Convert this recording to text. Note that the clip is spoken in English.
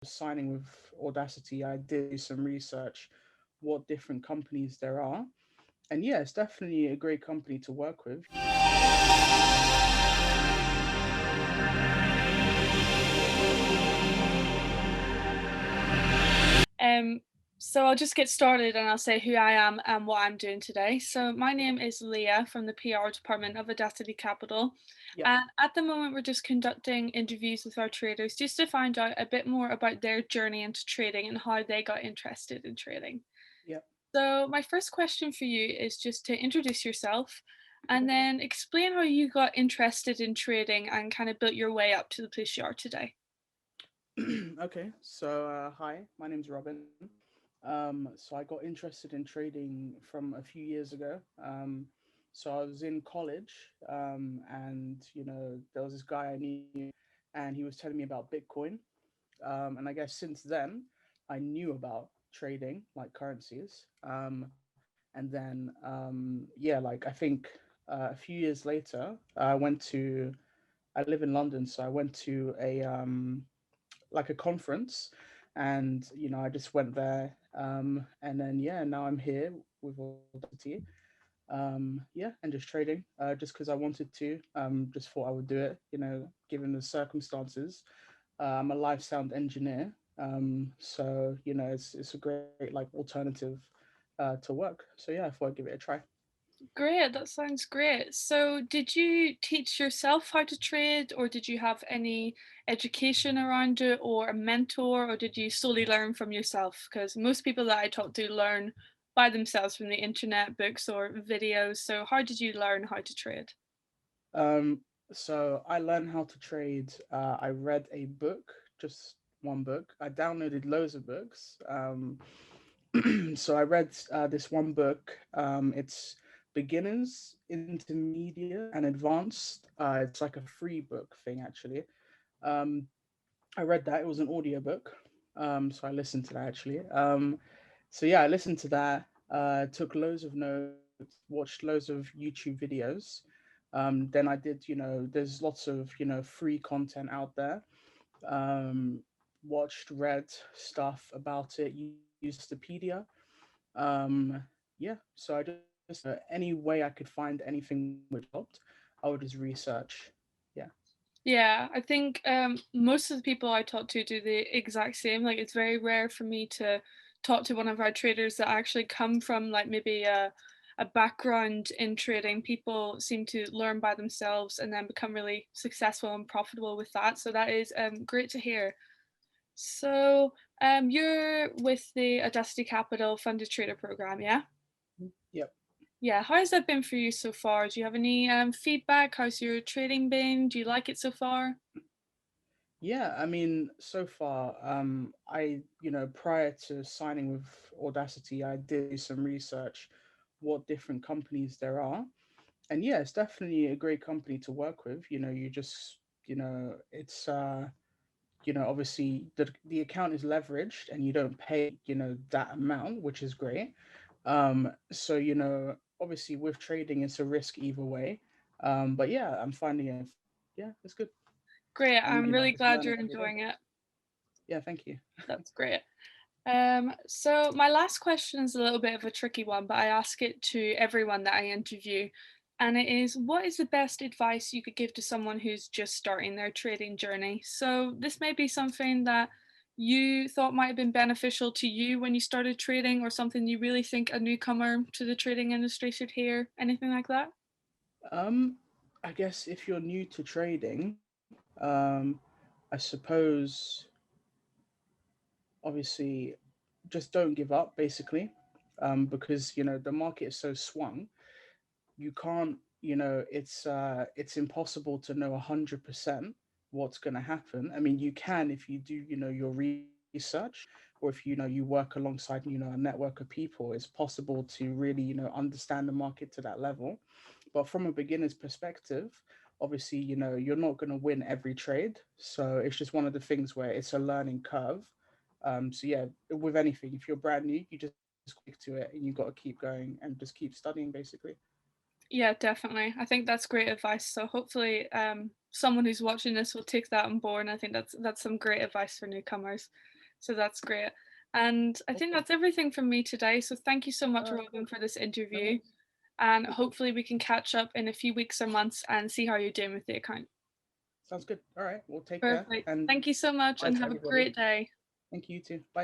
signing with AudaCity, I did do some research, what different companies there are. And yeah, it's definitely a great company to work with. Um, so I'll just get started and I'll say who I am and what I'm doing today. So my name is Leah from the PR department of AudaCity Capital. Yeah, And at the moment, we're just conducting interviews with our traders just to find out a bit more about their journey into trading and how they got interested in trading. yeah. So my first question for you is just to introduce yourself and Okay. then explain how you got interested in trading and kind of built your way up to the place you are today. Okay, so hi, my name's Robyn. So I got interested in trading from a few years ago. So I was in college, and there was this guy I knew, and he was telling me about Bitcoin. And I guess since then, I knew about trading like currencies. And then yeah, like I think a few years later, I went to. I live in London, so I went to a like a conference, and I just went there, and then yeah, now I'm here with Audacity, yeah, and just trading, just because I wanted to, just thought I would do it, given the circumstances. I'm a live sound engineer, so it's a great like alternative to work. So yeah, I thought I'd give it a try. Great, that sounds great. So, did you teach yourself how to trade, or did you have any education around it, or a mentor, or did you solely learn from yourself? Because most people that I talk to learn by themselves from the internet, books, or videos. So, how did you learn how to trade? Um, so I learned how to trade. I read a book, just one book. I downloaded loads of books. So I read this one book. It's beginners, intermediate, and advanced. It's like a free book thing, actually. Um, I read that. It was an audiobook. So I listened to that actually. So yeah, I listened to that. Took loads of notes. Watched loads of YouTube videos. Then I did. There's lots of free content out there. Watched, read stuff about it. Used Wikipedia. Yeah. So I just any way I could find anything which helped, I would just research. Yeah. Yeah, I think most of the people I talk to do the exact same. Like, it's very rare for me to talk to one of our traders that actually come from like maybe a background in trading. People seem to learn by themselves and then become really successful and profitable with that. So that is great to hear. So you're with the Audacity Capital Funded Trader Program, yeah? Yep. Yeah, how has that been for you so far? Do you have any feedback? How's your trading been? Do you like it so far? Yeah, I mean, so far, prior to signing with Audacity, I did do some research, what different companies there are. And yeah, it's definitely a great company to work with. It's, obviously the account is leveraged and you don't pay, that amount, which is great. So, obviously with trading, it's a risk either way. But yeah, I'm finding it, yeah, it's good. Great. And, I'm really just glad learning you're every day. enjoying it. Yeah, thank you. That's great. So my last question is a little bit of a tricky one, but I ask it to everyone that I interview. And it is, what is the best advice you could give to someone who's just starting their trading journey? So this may be something that you thought might have been beneficial to you when you started trading, or something you really think a newcomer to the trading industry should hear. Anything like that? Um, I guess if you're new to trading, I suppose obviously just don't give up basically, because the market is so swung. You can't, it's impossible to know 100% what's going to happen. I mean, you can if you do, your research, or if you work alongside a network of people. It's possible to really understand the market to that level. But from a beginner's perspective, obviously, you're not going to win every trade. So it's just one of the things where it's a learning curve. So yeah, with anything, if you're brand new, you just stick to it and you've got to keep going and just keep studying basically. Yeah, definitely. I think that's great advice. So hopefully, someone who's watching this will take that on board. And I think that's some great advice for newcomers. So that's great. And I think Awesome. that's everything from me today. So thank you so much, Cool. Robyn, for this No interview. worries. And hopefully we can catch up in a few weeks or months and see how you're doing with the account. Sounds good. All right. Well, take care Perfect. and Thank you so much bye and to have a everybody. great day. Thank you too. Bye.